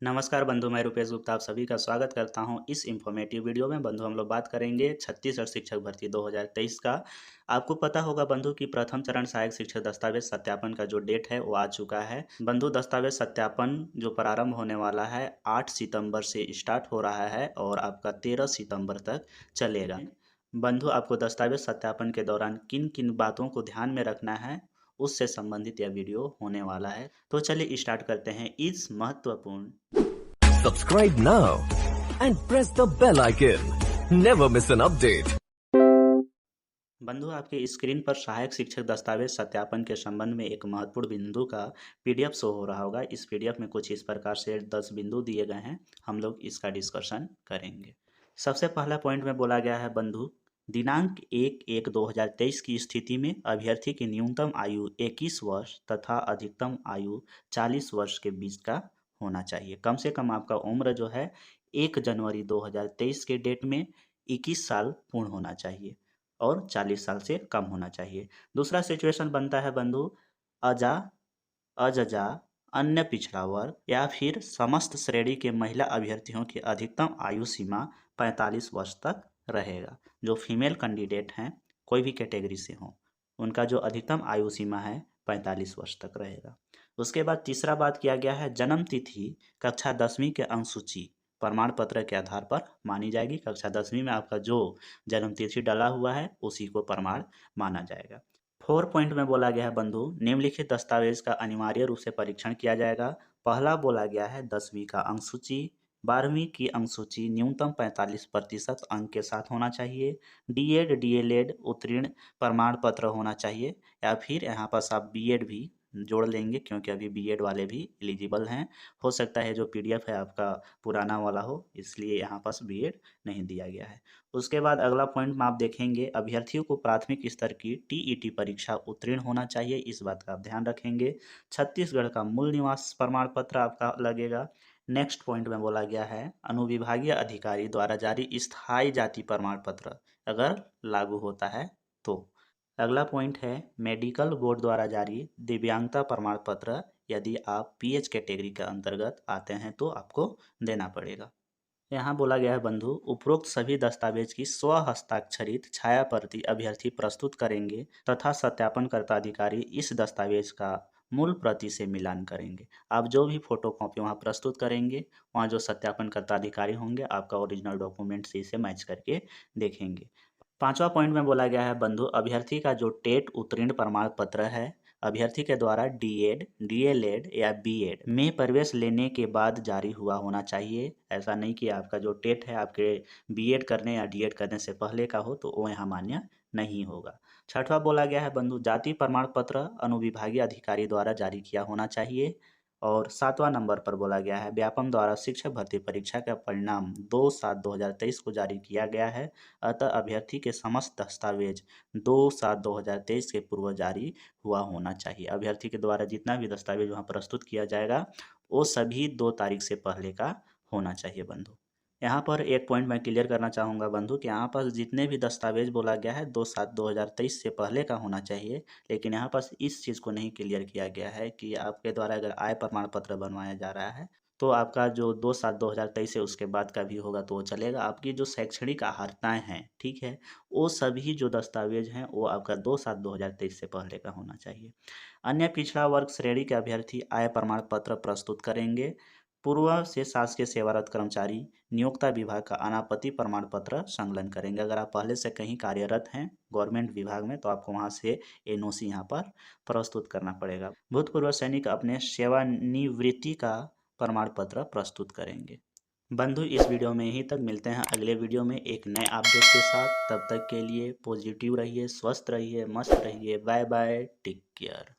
नमस्कार बंधु, मैं रुपेश गुप्ता आप सभी का स्वागत करता हूं इस इन्फॉर्मेटिव वीडियो में। बंधु, हम लोग बात करेंगे छत्तीसगढ़ शिक्षक भर्ती 2023 का। आपको पता होगा बंधु कि प्रथम चरण सहायक शिक्षक दस्तावेज सत्यापन का जो डेट है वो आ चुका है। बंधु, दस्तावेज सत्यापन जो प्रारंभ होने वाला है 8 सितंबर से स्टार्ट हो रहा है और आपका 13 सितंबर तक चलेगा। बंधु, आपको दस्तावेज सत्यापन के दौरान किन किन बातों को ध्यान में रखना है उससे संबंधित यह वीडियो होने वाला है। तो चलिए स्टार्ट करते हैं इस महत्वपूर्ण। Subscribe now and press the bell icon. Never miss an update. बंधु, आपके स्क्रीन पर सहायक शिक्षक दस्तावेज सत्यापन के संबंध में एक महत्वपूर्ण बिंदु का पीडीएफ शो हो रहा होगा। इस पीडीएफ में कुछ इस प्रकार से 10 बिंदु दिए गए हैं, हम लोग इसका डिस्कशन करेंगे। सबसे पहला पॉइंट में बोला गया है बंधु, दिनांक 1/1/2023 की स्थिति में अभ्यर्थी की न्यूनतम आयु 21 वर्ष तथा अधिकतम आयु 40 वर्ष के बीच का होना चाहिए। कम से कम आपका उम्र जो है 1 जनवरी 2023 के डेट में 21 साल पूर्ण होना चाहिए और 40 साल से कम होना चाहिए। दूसरा सिचुएशन बनता है बंधु, अजा, अजजा, अन्य पिछड़ा वर्ग या फिर समस्त श्रेणी के महिला अभ्यर्थियों की अधिकतम आयु सीमा 45 वर्ष तक रहेगा। जो फीमेल कैंडिडेट हैं कोई भी कैटेगरी से हो, उनका जो अधिकतम आयु सीमा है 45 वर्ष तक रहेगा। उसके बाद तीसरा बात किया गया है, जन्म तिथि कक्षा 10वीं के अनुसूची प्रमाण पत्र के आधार पर मानी जाएगी। कक्षा 10वीं में आपका जो जन्म तिथि डला हुआ है उसी को प्रमाण माना जाएगा। 4 पॉइंट में बोला गया है बंधु, निम्नलिखित दस्तावेज का अनिवार्य रूप से परीक्षण किया जाएगा। पहला बोला गया है 10वीं का अंकसूची, 12वीं की अंकसूची न्यूनतम 45% अंक के साथ होना चाहिए। डीएड डीएलएड उत्तीर्ण प्रमाण पत्र होना चाहिए, या फिर यहाँ पर आप बीएड भी जोड़ लेंगे क्योंकि अभी बीएड वाले भी एलिजिबल हैं। हो सकता है जो पीडीएफ है आपका पुराना वाला हो, इसलिए यहाँ पास बीएड नहीं दिया गया है। उसके बाद अगला पॉइंट में आप देखेंगे, अभ्यर्थियों को प्राथमिक स्तर की टीईटी परीक्षा उत्तीर्ण होना चाहिए, इस बात का आप ध्यान रखेंगे। छत्तीसगढ़ का मूल निवास प्रमाण पत्र आपका लगेगा। नेक्स्ट पॉइंट में बोला गया है, अनुविभागीय अधिकारी द्वारा जारी स्थायी जाति प्रमाण पत्र अगर लागू होता है तो। अगला पॉइंट है, मेडिकल बोर्ड द्वारा जारी दिव्यांगता प्रमाण पत्र यदि आप पीएच कैटेगरी के अंतर्गत आते हैं तो आपको देना पड़ेगा। यहाँ बोला गया है बंधु, उपरोक्त सभी दस्तावेज की स्व हस्ताक्षरित छाया प्रति अभ्यर्थी प्रस्तुत करेंगे तथा सत्यापनकर्ता अधिकारी इस दस्तावेज का मूल प्रति से मिलान करेंगे। आप जो भी फोटो कॉपी वहाँ प्रस्तुत करेंगे, वहाँ जो सत्यापनकर्ता अधिकारी होंगे आपका ओरिजिनल डॉक्यूमेंट से इसे मैच करके देखेंगे। 5वां पॉइंट में बोला गया है बंधु, अभ्यर्थी का जो टेट उत्तीर्ण प्रमाण पत्र है अभ्यर्थी के द्वारा डीएड डीएलएड या बीएड में प्रवेश लेने के बाद जारी हुआ होना चाहिए। ऐसा नहीं कि आपका जो टेट है आपके बीएड करने या डीएड करने से पहले का हो तो वो यहाँ मान्य नहीं होगा। 6वां बोला गया है बंधु, जाति प्रमाण पत्र अनुविभागीय अधिकारी द्वारा जारी किया होना चाहिए। और 7वां नंबर पर बोला गया है, व्यापम द्वारा शिक्षक भर्ती परीक्षा का परिणाम 2/7/2023 को जारी किया गया है, अतः अभ्यर्थी के समस्त दस्तावेज 2/7/2023 के पूर्व जारी हुआ होना चाहिए। अभ्यर्थी के द्वारा जितना भी दस्तावेज वहाँ प्रस्तुत किया जाएगा वो सभी 2 तारीख से पहले का होना चाहिए बंधु। यहाँ पर एक पॉइंट मैं क्लियर करना चाहूँगा बंधु कि यहाँ पर जितने भी दस्तावेज बोला गया है 2/7/2023 से पहले का होना चाहिए, लेकिन यहाँ पर इस चीज़ को नहीं क्लियर किया गया है कि आपके द्वारा अगर आय प्रमाण पत्र बनवाया जा रहा है तो आपका जो 2/7/2023 है उसके बाद का भी होगा तो वो चलेगा। आपकी जो शैक्षणिक अर्हताएँ हैं, ठीक है, वो सभी जो दस्तावेज हैं वो आपका 2/7/2023 से पहले का होना चाहिए। अन्य पिछड़ा वर्ग श्रेणी के अभ्यर्थी आय प्रमाण पत्र प्रस्तुत करेंगे। पूर्व से शासकीय सेवारत कर्मचारी नियोक्ता विभाग का अनापत्ति प्रमाण पत्र संकलन करेंगे। अगर आप पहले से कहीं कार्यरत हैं गवर्नमेंट विभाग में तो आपको वहां से एनओसी यहाँ पर प्रस्तुत करना पड़ेगा। भूतपूर्व सैनिक अपने सेवानिवृत्ति का प्रमाण पत्र प्रस्तुत करेंगे। बंधु, इस वीडियो में यहीं तक, मिलते हैं अगले वीडियो में एक नए अपडेट के साथ। तब तक के लिए पॉजिटिव रहिए, स्वस्थ रहिए, मस्त रहिए। Bye bye, take care.